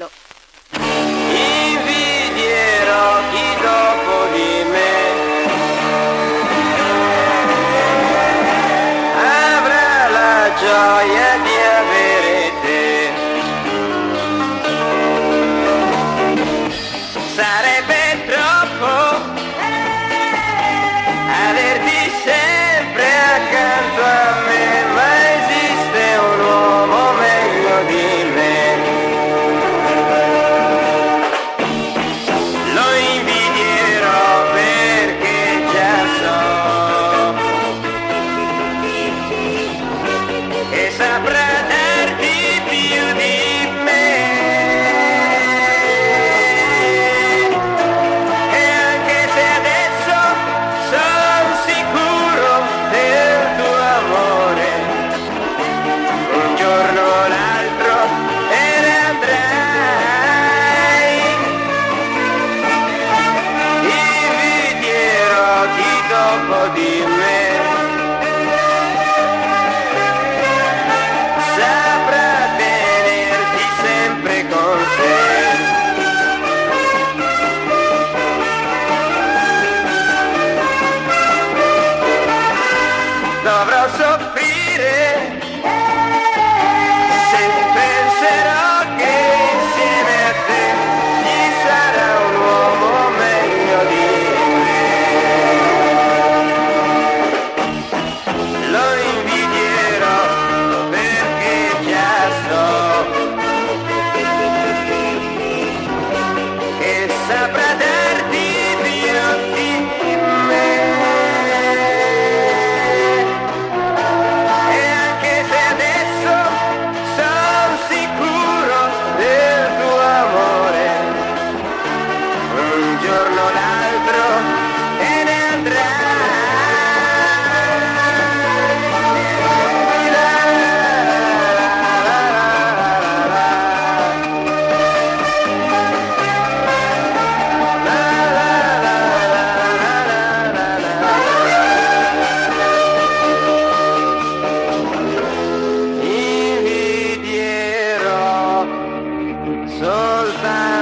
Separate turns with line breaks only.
Do.
Invidierò chi dopo di me avrà la gioia di avere te. Sarebbe troppo averti sempre accanto a me, ma esiste un uomo meglio di me. Lo invidierò perché già so che saprà darti più di me. E anche se adesso sono sicuro del tuo amore, un giorno o l'altro te ne andrai. Invidierò chi dopo di me saprà tenerti sempre con sé. Dovrò soffrire se penserò che insieme a te ci sarà un uomo meglio di me. Lo invidierò perché già so che saprà darti più di me. E anche se adesso sono sicuro del tuo amore, un giorno o l'altro te ne andrai. Invidierò soltanto